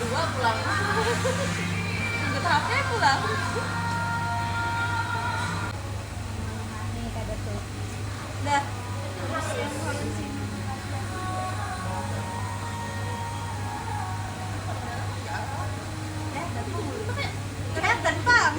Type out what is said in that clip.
2 pulang. Jemput HP pulang. Nih kada tuh. Dah. Terus yang kalau sini. Kelihatan, Bang.